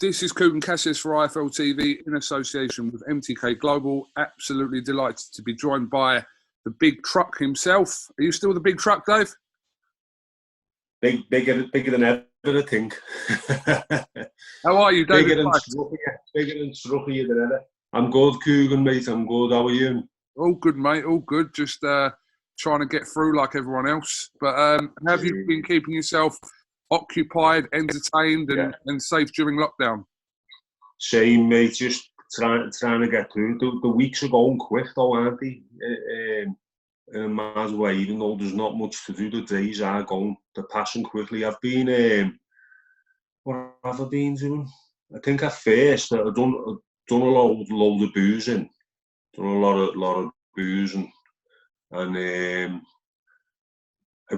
This is KUGAN CASSIUS for IFL TV in association with MTK Global. Absolutely delighted to be joined by the big truck himself. Are you still the big truck, Dave? Bigger than ever, I think. How are you, David? Bigger and struffier than ever. I'm good, KUGAN, mate. I'm good. How are you? All good, mate. All good. Just trying to get through like everyone else. But have you been keeping yourself occupied, entertained, and safe during lockdown? Same, mate. Just trying to get through. The weeks are going quick, though, aren't they? In a mad way, even though there's not much to do, the days are going. They're passing quickly. I've been, what have I been doing? I think at first I've done a load of boozing. Done a lot of boozing, and it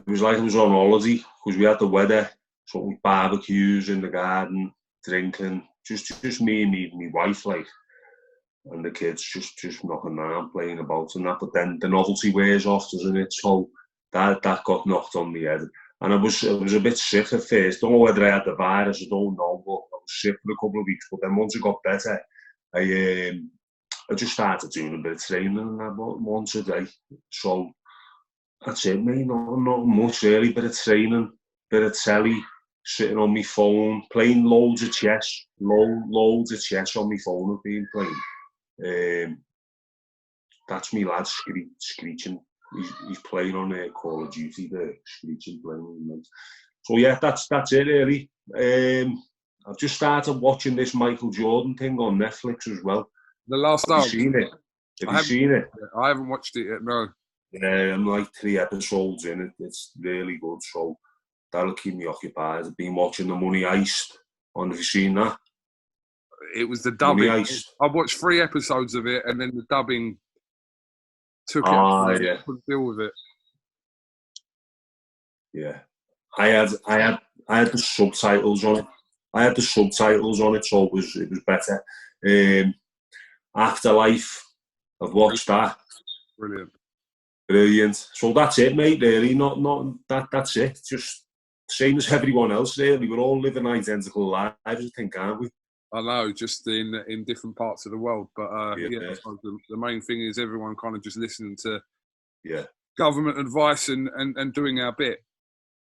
was like I was on holiday because we had the weather, sort of barbecues in the garden, drinking, just me and my wife, like, and the kids just knocking around, playing about and that. But then the novelty wears off, doesn't it? So that got knocked on my head, and I was a bit sick at first. Don't know whether I had the virus, I don't know, but I was sick for a couple of weeks. But then once it got better, I just started doing a bit of training and that once a day. So that's it, mate. Not much really. Bit of training, bit of telly, sitting on my phone, playing loads of chess. Loads of chess on my phone I've been playing. That's me lad screeching. He's playing on Call of Duty, the screeching playing. So yeah, that's it really. I've just started watching this Michael Jordan thing on Netflix as well. The Last Have you seen it? Have you seen it? I haven't watched it yet, no. Yeah, I'm like 3 episodes in it. It's really good, so that'll keep me occupied. I've been watching The Money Heist. Have you seen that? It was the dubbing. Money Heist. I watched 3 episodes of it, and then the dubbing took it. Yeah. I couldn't deal with it. Yeah, I had the subtitles on it. So it was better. Afterlife, I've watched that. Brilliant. So that's it, mate. Really, not that's it. Just same as everyone else. Really, we're all living identical lives, I think, aren't we? I know, just in different parts of the world. But I suppose the main thing is everyone kind of just listening to government advice and doing our bit.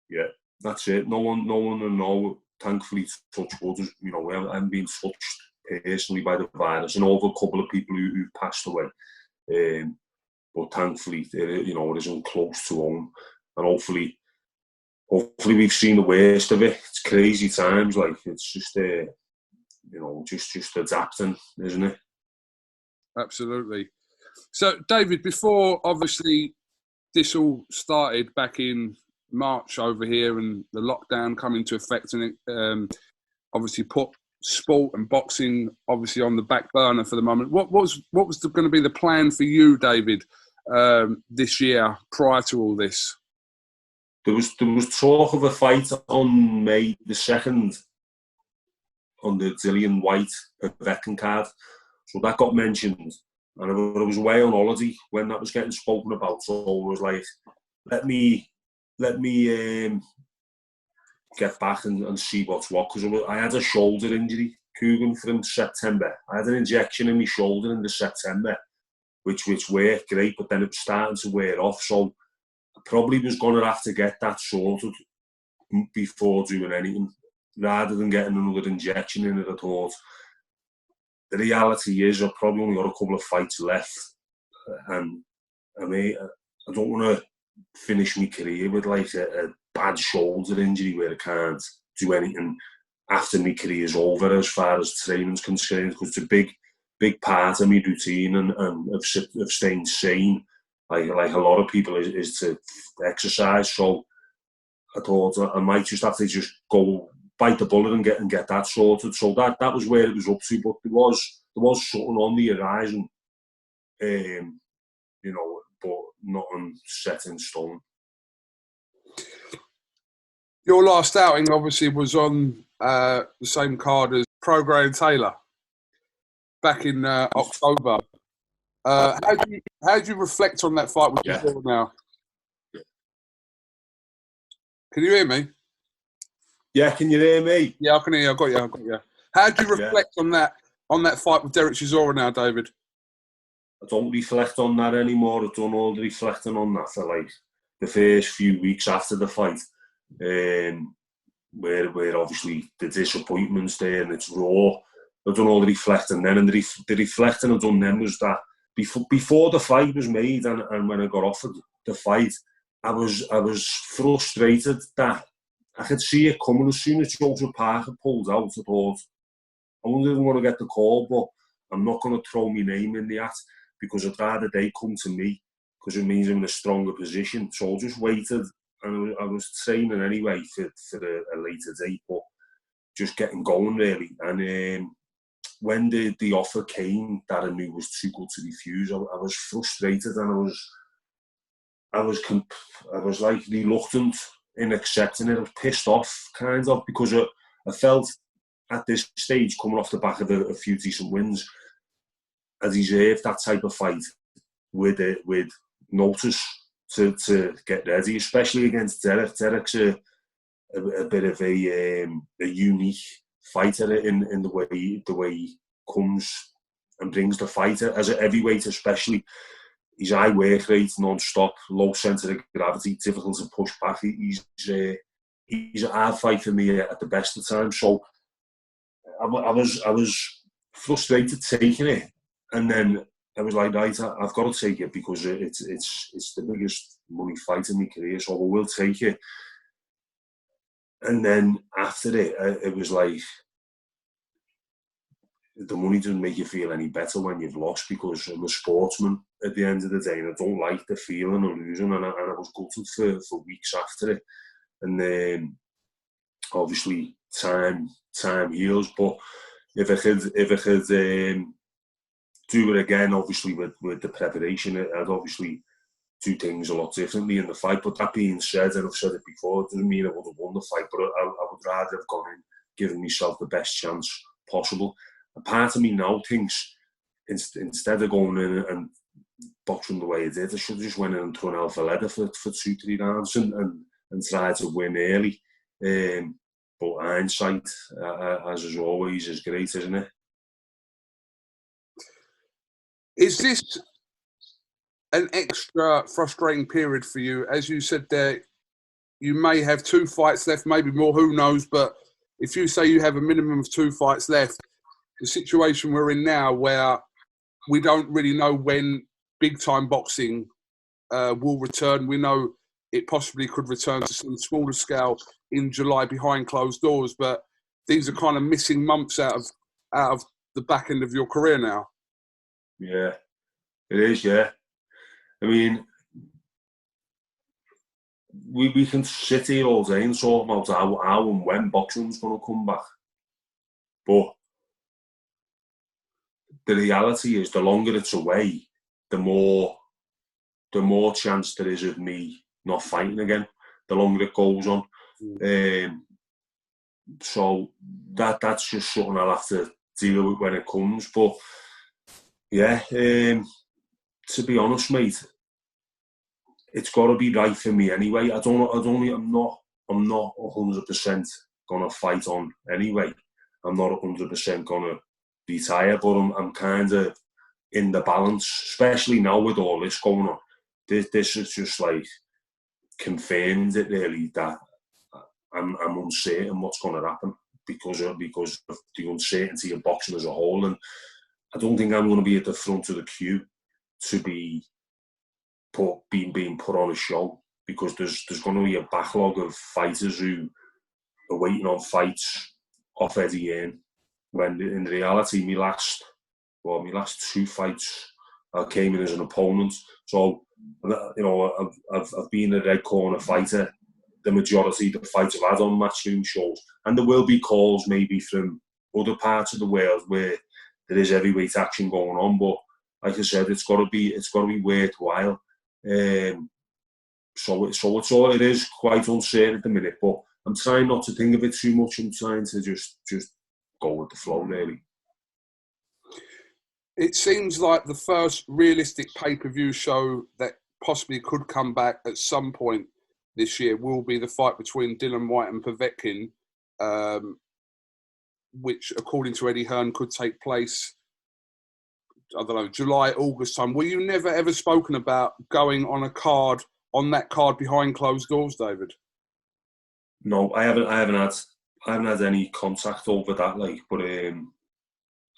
Yeah, that's it. No one, thankfully, touch wood, we haven't been touched personally by the virus, and over a couple of people who passed away. But thankfully, it isn't close to home, and hopefully we've seen the worst of it. It's crazy times, like it's just just adapting, isn't it? Absolutely. So, David, before obviously this all started back in March over here, and the lockdown come into effect, and it obviously put sport and boxing obviously on the back burner for the moment. What was going to be the plan for you, David, this year prior to all this? There was talk of a fight on May the 2nd on the Dillian White veteran card, so that got mentioned, and I was away on holiday when that was getting spoken about. So I was like, let me get back and see what's what, because I had a shoulder injury, KUGAN, from September. I had an injection in my shoulder in the September, which worked great, but then it was starting to wear off. So I probably was going to have to get that sorted before doing anything, rather than getting another injection in it. I thought the reality is I've probably only got a couple of fights left, and I don't want to finish my career with like a bad shoulder injury where I can't do anything after my career's over as far as training's concerned, because it's a big part of my routine and of staying sane, like a lot of people, is to exercise. So I thought I might just have to just go bite the bullet and get that sorted. So that was where it was up to, but there was something on the horizon, but nothing set in stone. Your last outing obviously was on the same card as Prograis Taylor back in October. How do you reflect on that fight with you now? Can you hear me? Yeah, can you hear me? Yeah, I can hear you. I got you. How do you reflect on that fight with Derek Chisora now, David? I don't reflect on that anymore. I've done all the reflecting on that for like the first few weeks after the fight, where obviously the disappointment's there and it's raw. I've done all the reflecting then, and the reflecting I've done then was that before the fight was made and when I got offered the fight, I was frustrated that I could see it coming as soon as Joseph Parker pulled out. I thought, I wonder if I'm going to get the call, but I'm not going to throw my name in the hat because I'd rather they come to me because it means I'm in a stronger position. So I just waited, and I was training anyway for a later date, but just getting going really. And when the offer came that I knew was too good to refuse, I was frustrated, and I was like reluctant in accepting it. I was pissed off, kind of, because I felt at this stage, coming off the back of a few decent wins, I deserved that type of fight with notice to get ready, especially against Derek. Derek's a bit of a unique fighter in the way he comes and brings the fighter as a heavyweight, especially. His high work rate, non-stop, low centre of gravity, difficult to push back. He's a hard fight for me at the best of times. So I was frustrated taking it, and then I was like, right, I've got to take it because it's the biggest money fight in my career, so I will take it. And then after it was like, the money doesn't make you feel any better when you've lost, because I'm a sportsman at the end of the day, and I don't like the feeling of losing, and I was gutted for weeks after it. And then obviously time heals, but if I could do it again, obviously with the preparation, I'd obviously do things a lot differently in the fight. But that being said, and I've said it before, it doesn't mean I would have won the fight, but I would rather have gone in giving myself the best chance possible. A part of me now thinks, instead of going in and boxing the way I did, I should have just went in and thrown alpha leather for 2-3 rounds and tried to win early. But hindsight, as always, is great, isn't it? Is this an extra frustrating period for you? As you said there, you may have 2 fights left, maybe more, who knows? But if you say you have a minimum of 2 fights left, the situation we're in now, where we don't really know when big-time boxing will return. We know it possibly could return to some smaller scale in July behind closed doors, but these are kind of missing months out of the back end of your career now. Yeah, it is, yeah. I mean, we can sit here all day and talk about how and when boxing's going to come back. But the reality is, the longer it's away, the more chance there is of me not fighting again, the longer it goes on. So that's just something I'll have to deal with when it comes. But yeah, to be honest, mate, it's got to be right for me anyway. I'm not 100% gonna fight on anyway. I'm not 100% gonna retire, but I'm kind of in the balance, especially now with all this going on. This is just like confirmed it really, that I'm uncertain what's going to happen because of the uncertainty of boxing as a whole, and I don't think I'm going to be at the front of the queue to be being put on a show, because there's going to be a backlog of fighters who are waiting on fights off Eddie Hearn, when in reality my last 2 fights I came in as an opponent. So, you know, I've been a red corner fighter the majority of the fights I've had on Matchroom shows, and there will be calls maybe from other parts of the world where there is heavyweight action going on, but like I said, it's got to be worthwhile. So it is quite uncertain at the minute, but I'm trying not to think of it too much. I'm trying to just go with the flow, really. It seems like the first realistic pay-per-view show that possibly could come back at some point this year will be the fight between Dillian Whyte and Povetkin. which, according to Eddie Hearn, could take place, I don't know, July, August time. Were you never ever spoken about going on that card behind closed doors, David? No, I haven't had any contact over that. Like, but I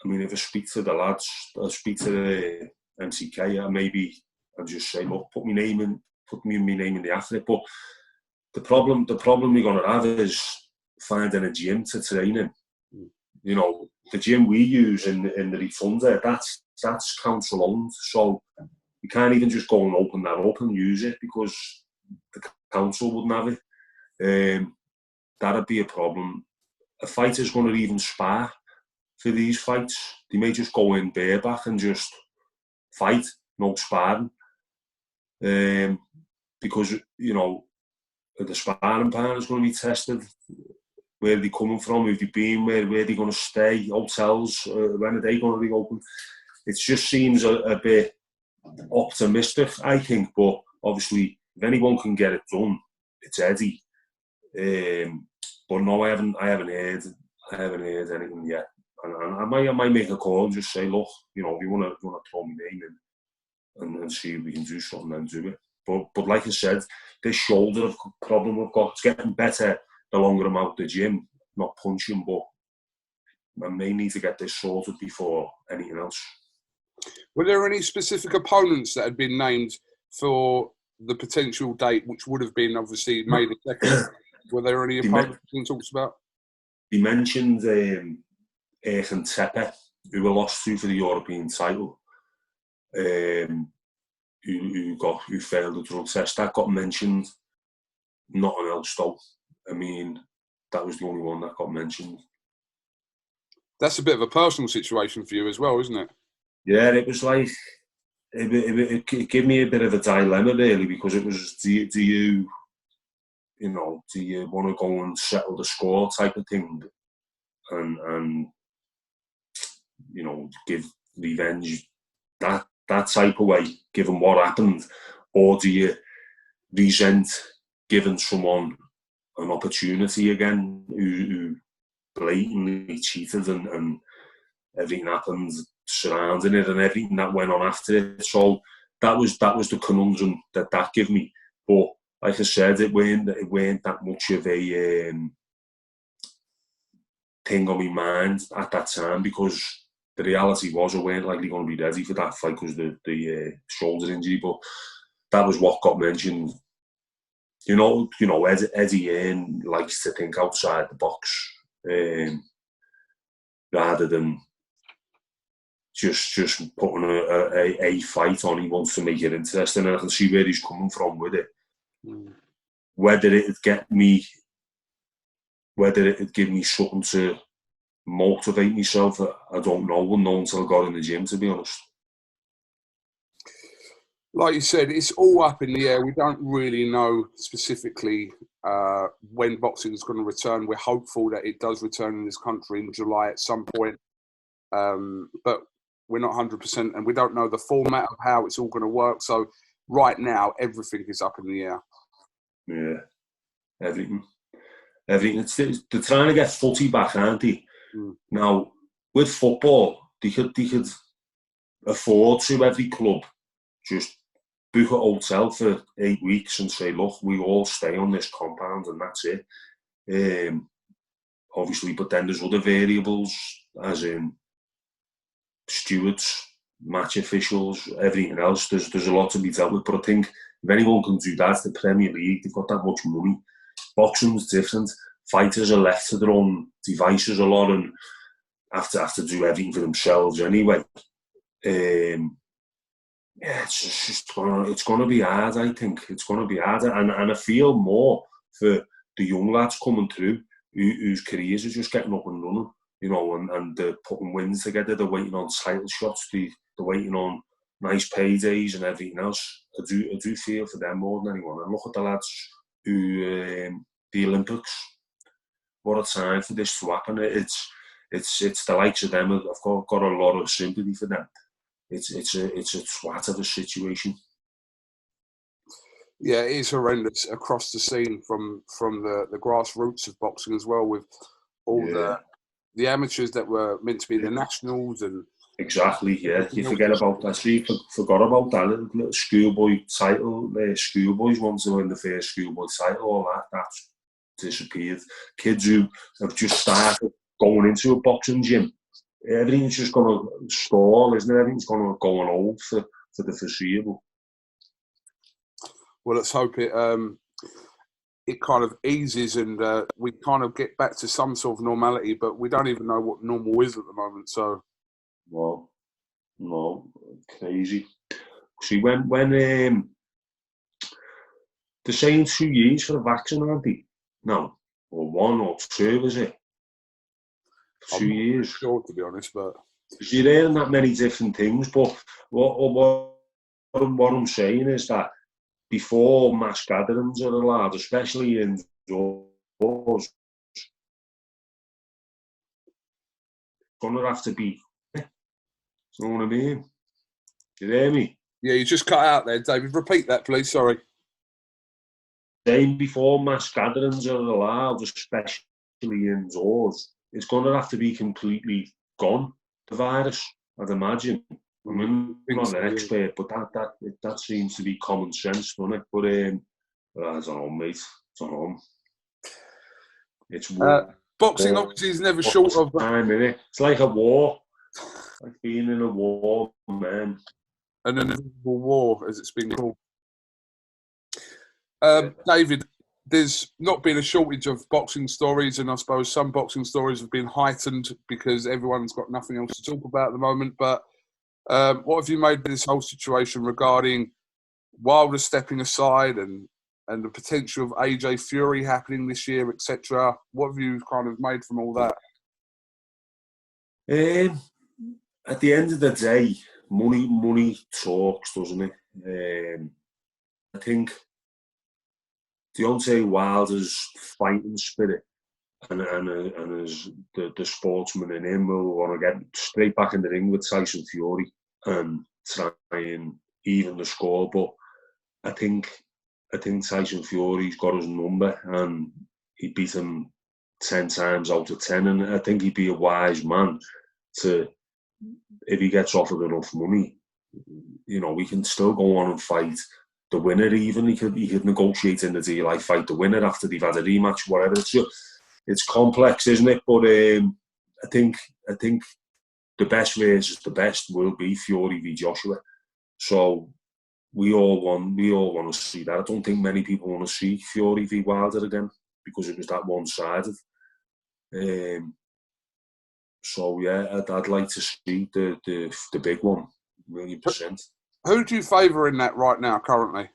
mean, if I speak to the lads, I'll speak to the MCK, maybe I'll just say, look, put my name in the after. But the problem we're gonna have is finding a gym to train in. You know, the gym we use in the Refunda, that's council owned, so you can't even just go and open that up and use it because the council wouldn't have it. That'd be a problem. A fighter's going to even spar for these fights. They may just go in bareback and just fight, no sparring, because you know the sparring partner's going to be tested. Where are they coming from? Who've they been? Where are they going to stay? Hotels? When are they going to be open? It just seems a bit optimistic, I think. But obviously, if anyone can get it done, it's Eddie. But no, I haven't heard anything yet. And I might make a call and just say, look, you know, if you want to throw my name in and see if we can do something, then do it. But like I said, this shoulder problem I've got, it's getting better the longer I'm out the gym, not punching, but I may need to get this sorted before anything else. Were there any specific opponents that had been named for the potential date, which would have been obviously May the 2nd? Were there any opponents being talked about? He mentioned Erkan Tepe, who we lost to for the European title, who failed the drug test. That got mentioned. Nothing else though. I mean, that was the only one that got mentioned. That's a bit of a personal situation for you as well, isn't it? Yeah, it was like, it gave me a bit of a dilemma really, because it was, do you want to go and settle the score type of thing and you know, give revenge that type of way, given what happened, or do you resent giving someone an opportunity again who blatantly cheated and everything happened surrounding it and everything that went on after it? So that was the conundrum that gave me. But like I said, it weren't that much of a thing on my mind at that time, because the reality was I weren't likely going to be ready for that fight because the shoulder injury. But that was what got mentioned. You know, Eddie likes to think outside the box, rather than just putting a fight on. He wants to make it interesting, and I can see where he's coming from with it. Whether it'd give me something to motivate myself, I don't know. We'll know until I got in the gym, to be honest. Like you said, it's all up in the air. We don't really know specifically when boxing is going to return. We're hopeful that it does return in this country in July at some point. But we're not 100%, and we don't know the format of how it's all going to work. So right now, everything is up in the air. Yeah, everything. They're trying to get footy back, aren't they? Now, with football, they could afford to, every club, just book a hotel for 8 weeks and say, look, we all stay on this compound and that's it. Obviously, but then there's other variables, as in stewards, match officials, everything else. There's a lot to be dealt with, but I think if anyone can do that, the Premier League, they've got that much money. Boxing's different. Fighters are left to their own devices a lot and have to do everything for themselves anyway. Yeah, it's gonna be hard. I think it's gonna be hard, and I feel more for the young lads coming through whose careers are just getting up and running, you know, and they're putting wins together. They're waiting on title shots. They're waiting on nice paydays and everything else. I do feel for them more than anyone. And look at the lads who the Olympics. What a time for this to happen! It's the likes of them. I've got a lot of sympathy for them. It's a twat of a situation. Yeah, it is horrendous across the scene from the grassroots of boxing as well, with all the the amateurs that were meant to be the nationals and exactly, yeah. You forget about that. You forgot about that little schoolboy title. Schoolboys want to win the first schoolboy title. All that's disappeared. Kids who have just started going into a boxing gym, everything's just going to stall, isn't it? Everything's going to go on hold for the foreseeable. Well, let's hope it kind of eases and we kind of get back to some sort of normality, but we don't even know what normal is at the moment. So, no, crazy. See, when they're saying 2 years for the vaccine, aren't they? No, or 1 or 2, is it? 2 years. Sure, to be honest, but you're hearing that many different things. But what I'm saying is that before mass gatherings are allowed, especially indoors, going to have to be. You know what I mean? You hear me? Yeah, you just cut out there, David. Repeat that, please. Sorry. Saying before mass gatherings are allowed, especially indoors, it's going to have to be completely gone, the virus, I'd imagine. I mean, I'm not an expert, but that seems to be common sense, doesn't it? But I don't know, mate. I don't know. It's boxing obviously is never short of time, innit? It's like a war. Like being in a war, man. An invisible war, as it's been called. David, there's not been a shortage of boxing stories, and I suppose some boxing stories have been heightened because everyone's got nothing else to talk about at the moment. But what have you made of this whole situation regarding Wilder stepping aside and the potential of AJ Fury happening this year, etc.? What have you kind of made from all that? At the end of the day, money talks, doesn't it? I think Deontay Wilder's fighting spirit and as the sportsman in him will want to get straight back in the ring with Tyson Fury and try and even the score. But I think Tyson Fury's got his number and he beat him 10 times out of 10, and I think he'd be a wise man to, if he gets offered enough money, you know, we can still go on and fight the winner. Even he could negotiate in the deal. I fight the winner after they've had a rematch, whatever. It's complex, isn't it? But I think the best versus the best will be Fury v Joshua. So we all want to see that. I don't think many people want to see Fury v Wilder again because it was that one-sided. So yeah, I'd like to see the big one, 1,000,000%. Who do you favour in that right now, currently?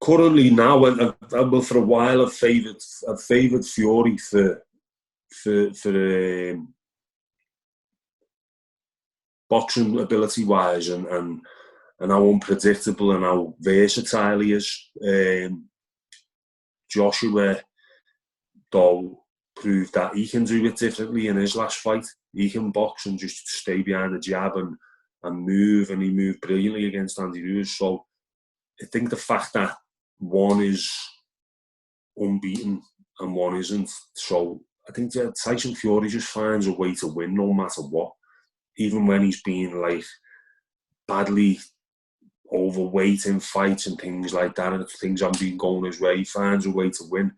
Currently now, well, for a while, I've favoured Fury for boxing ability wise and how unpredictable and how versatile he is. Joshua, though, proved that he can do it differently in his last fight. He can box and just stay behind the jab and move, and he moved brilliantly against Andy Ruiz. So I think the fact that one is unbeaten and one isn't, so I think that Tyson Fury just finds a way to win no matter what, even when he's being like badly overweight in fights and things like that, and things haven't been going his way, he finds a way to win.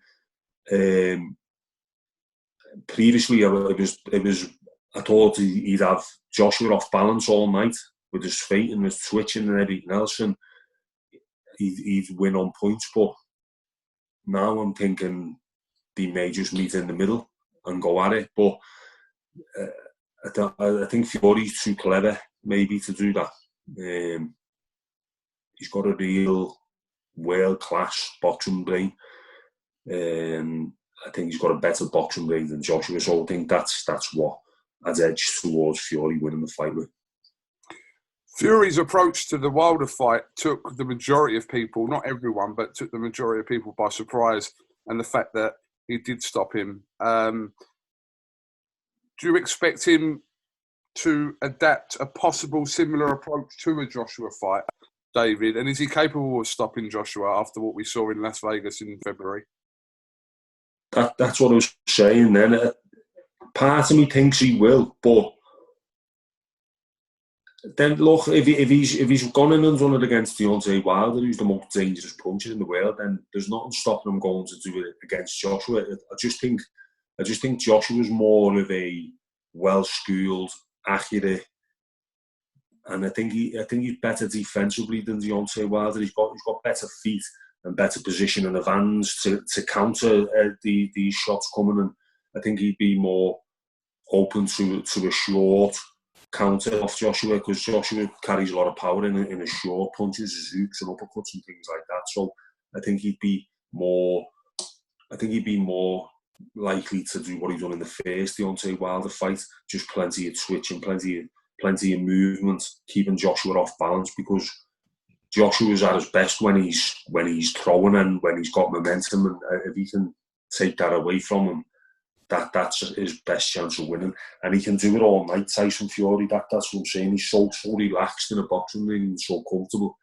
Previously, I thought he'd have Joshua off balance all night with his feet and his twitching and everything else, and he'd win on points. But now I'm thinking they may just meet in the middle and go at it. But I think Fury's too clever maybe to do that. He's got a real world-class boxing brain. I think he's got a better boxing brain than Joshua, so I think that's what has edged towards Fury winning the fight with. Fury's approach to the Wilder fight took the majority of people, not everyone, but took the majority of people by surprise, and the fact that he did stop him. Do you expect him to adapt a possible similar approach to a Joshua fight, David? And is he capable of stopping Joshua after what we saw in Las Vegas in February? That's what I was saying then. part of me thinks he will, but then look, if he's gone in and done it against Deontay Wilder, who's the most dangerous puncher in the world, then there's nothing stopping him going to do it against Joshua. I just think Joshua's more of a well-schooled, accurate, and I think he's better defensively than Deontay Wilder. He's got better feet and better position in the hands to counter these shots coming, and I think he'd be more open to a short counter off Joshua, because Joshua carries a lot of power in his short punches, his hooks and uppercuts and things like that. So I think he'd be more likely to do what he done in the first Deontay Wilder fight, just plenty of twitching, plenty of movement, keeping Joshua off balance, because Joshua's at his best when he's throwing and when he's got momentum, and if he can take that away from him, that's his best chance of winning. And he can do it all night, Tyson Fury. That's what I'm saying. He's so relaxed in a boxing ring and so comfortable.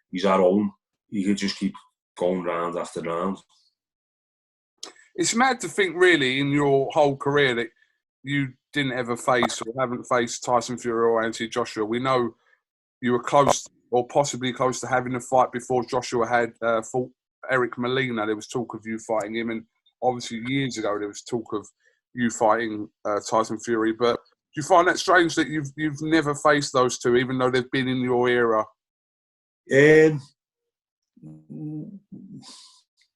He's at home. He could just keep going round after round. It's mad to think, really, in your whole career that you didn't ever face or haven't faced Tyson Fury or Anthony Joshua. We know you were close or possibly close to having a fight before Joshua had fought Eric Molina. There was talk of you fighting him, and obviously years ago there was talk of you fighting Tyson Fury. But do you find that strange that you've never faced those two, even though they've been in your era?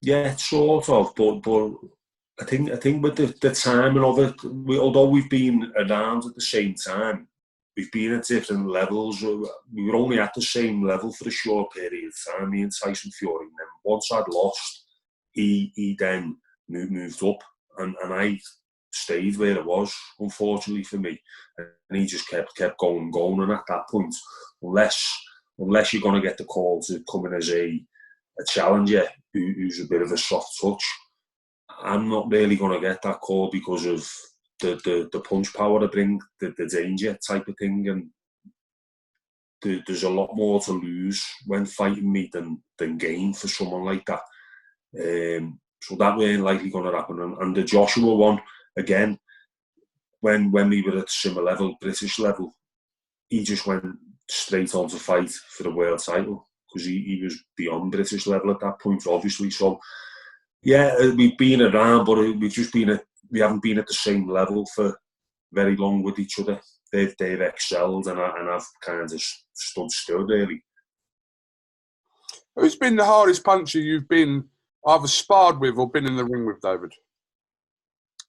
Yeah, sort of, but I think with the timing of it, although we've been around at the same time, we've been at different levels. We were only at the same level for a short period of time, me and Tyson Fury. And then once I'd lost, he then moved up, and I stayed where it was, unfortunately for me. And he just kept going. And at that point, unless you're going to get the call to come in as a challenger who's a bit of a soft touch, I'm not really going to get that call because of the punch power I bring, the danger type of thing, and there's a lot more to lose when fighting me than gain for someone like that. So that ain't likely going to happen. And the Joshua one, again, when we were at similar level, British level, he just went straight on to fight for the world title, because he was beyond British level at that point, obviously. So, yeah, we've been around, but we haven't been at the same level for very long with each other. They've excelled, and I've kind of just stood still, really. Who's been the hardest puncher you've been either sparred with or been in the ring with, David?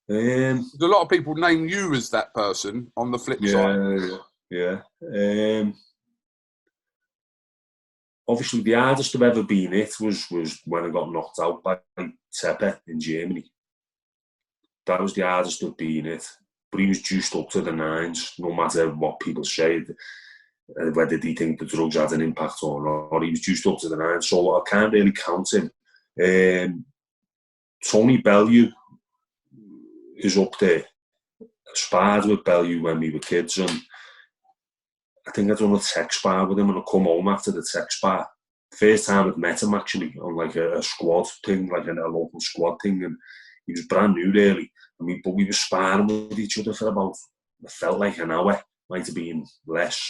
There's a lot of people name you as that person on the flip side. Yeah. Obviously, the hardest I've ever been hit was when I got knocked out by Tepe in Germany. That was the hardest I've been hit. But he was juiced up to the nines, no matter what people say, whether they think the drugs had an impact or not. He was juiced up to the nines, so I can't really count him. Tony Bellew is up there. I sparred with Bellew when we were kids, and I think I'd done a tech spar with him, and I come home after the tech spar. First time I'd met him, actually, on like a squad thing, like a local squad thing, and he was brand new, really. But we were sparring with each other for about, it felt like an hour, might have been less.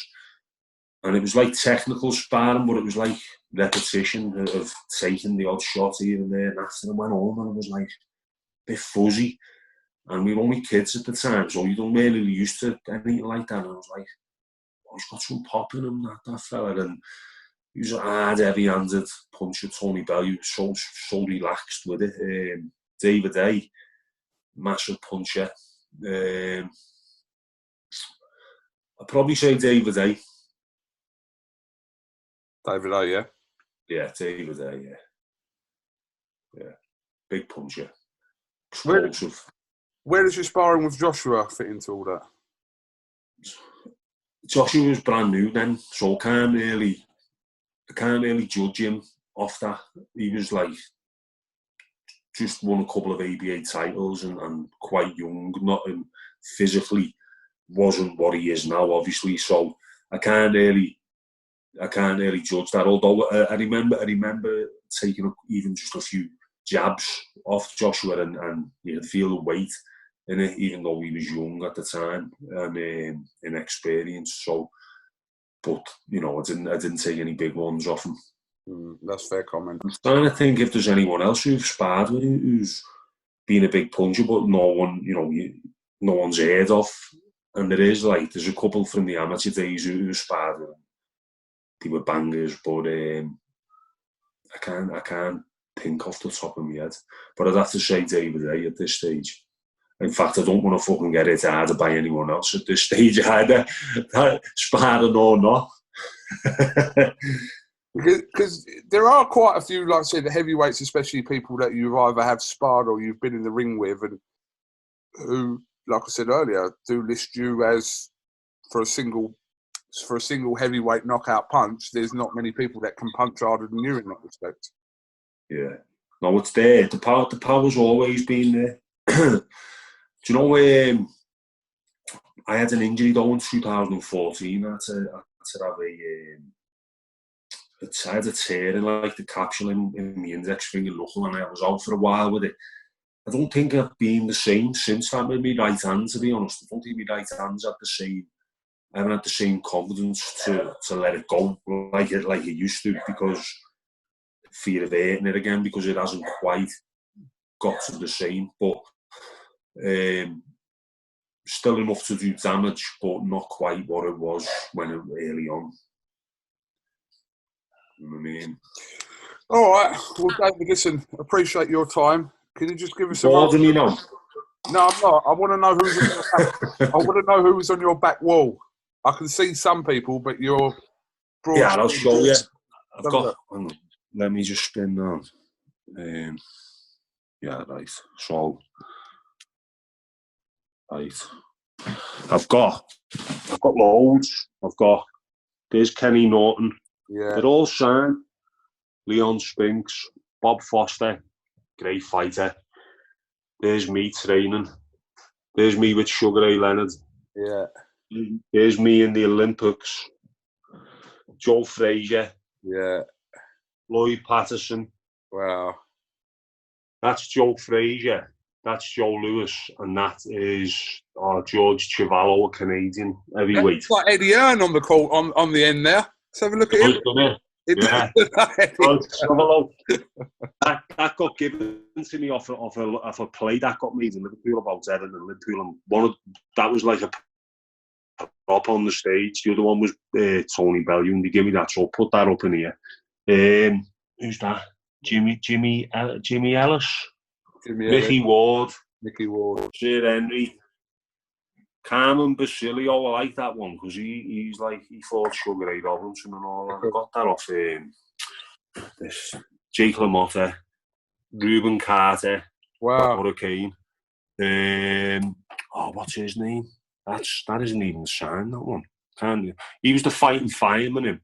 And it was like technical sparring, but it was like repetition of taking the odd shot here and there. And after I went home, and it was like a bit fuzzy. And we were only kids at the time, so you don't really used to anything like that. And I was like, oh, he's got some pop in him, that fella. And he was a hard, heavy-handed puncher, Tony Bellew, so relaxed with it. David A, massive puncher. I'd probably say David A. David A, yeah? Yeah, David A, yeah. Big puncher. Explosive. Where does your sparring with Joshua fit into all that? Joshua was brand new then, so I can't really judge him off that. He was like, just won a couple of ABA titles and quite young, not physically wasn't what he is now, obviously. So I can't really judge that. Although I remember taking even just a few jabs off Joshua, and you could feel the weight in it, even though he was young at the time and inexperienced. So, but you know, I didn't take any big ones off him. That's fair comment. I'm trying to think if there's anyone else who've sparred with him who's been a big puncher, but no one, you know, no one's heard of. And there's a couple from the amateur days who sparred with him. They were bangers, but I can't think off the top of my head. But I'd have to say David A at this stage. In fact, I don't want to fucking get it harder by anyone else at this stage either, sparring or not. Because there are quite a few, like I said, the heavyweights, especially people that you either have sparred or you've been in the ring with, and who, like I said earlier, do list you as for a single heavyweight knockout punch. There's not many people that can punch harder than you in that respect. Yeah, no, it's there. The power's always been there. Do you know I had an injury though in 2014. I had a tear in like the capsule in my index finger knuckle, and I was out for a while with it. I don't think I've been the same since that with my right hand, to be honest. I don't think my right hand's had the same. I haven't had the same confidence to let it go like it used to, because fear of hurting it again, because it hasn't quite got to the same. But still enough to do damage, but not quite what it was when early on. You know what I mean? All right. Well, David, listen, appreciate your time. Can you just give us No, I'm not. I want to know who's on your back. I want to know who's on your back wall. I can see some people, but you're broad. Yeah, I'll show you. Let me just spin that. Yeah, right. So, right. I've got loads. There's Kenny Norton. Yeah. They're all signed. Leon Spinks, Bob Foster, great fighter. There's me training. There's me with Sugar Ray Leonard. Yeah. There's me in the Olympics. Joe Frazier. Yeah. Lloyd Patterson. Wow. That's Joe Frazier. That's Joe Lewis. And that is George Chivallo, a Canadian heavyweight. It's like Eddie Earn on the call on the end there. Let's have a look at him. Yeah. That got given to me off a play that got made in Liverpool about Evan and Liverpool, and that was like a prop on the stage. The other one was Tony Bellew, and they gave me that, so I'll put that up in here. Who's that? Jimmy Ellis, Mickey Ward, Sir Henry, Carmen Basilio. I like that one because he fought Sugar Ray Robinson and all that. I got that off this Jake LaMotta, Ruben Carter, Hurricane. What's his name? That isn't even signed, that one. He was the fighting fireman, him.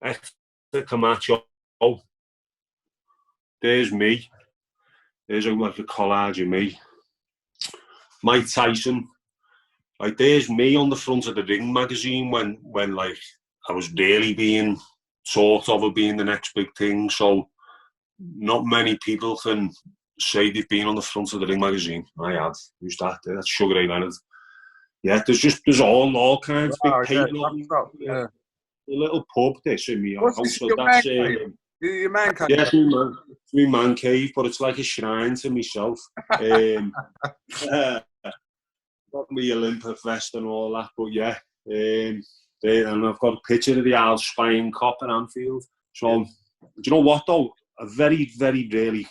Hector Camacho. There's me. There's like a collage of me. Mike Tyson. Like, there's me on the front of the Ring magazine when like I was really being talked of being the next big thing. So not many people can say they've been on the front of the Ring magazine. I have. Who's that? That's Sugar Ray Leonard. Yeah, there's all kinds of big people. Yeah. A little pub this in my house. So that's your man cave. Yeah, it's my man cave, but it's like a shrine to myself. Got me Olympia vest and all that, but yeah. And I've got a picture of the Al Spine Cop at Anfield. So, do you know what though? I very, very rarely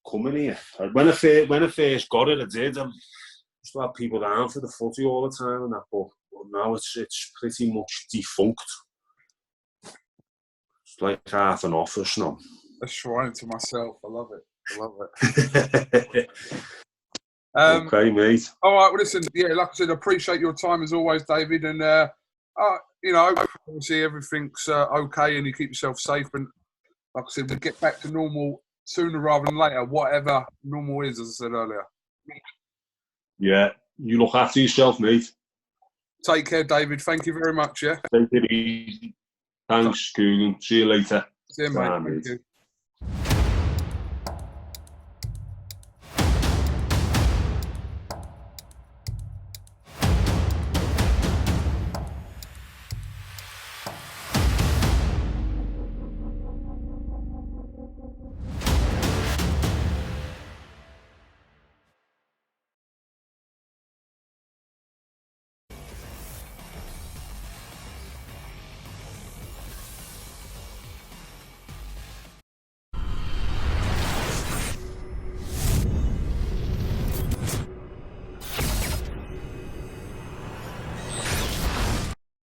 come in here. When I first got it, I did. I used to have people down for the footy all the time and that, but now it's pretty much defunct. It's like half an office now. A shrine to myself. I love it. Okay, mate. All right, well, listen, yeah, like I said, I appreciate your time as always, David, and obviously everything's okay and you keep yourself safe, and like I said, we'll get back to normal sooner rather than later, whatever normal is, as I said earlier. Yeah, you look after yourself, mate. Take care, David. Thank you very much, yeah? Take it easy. Thanks, KUGAN. See you later. See you, mate. Thank you.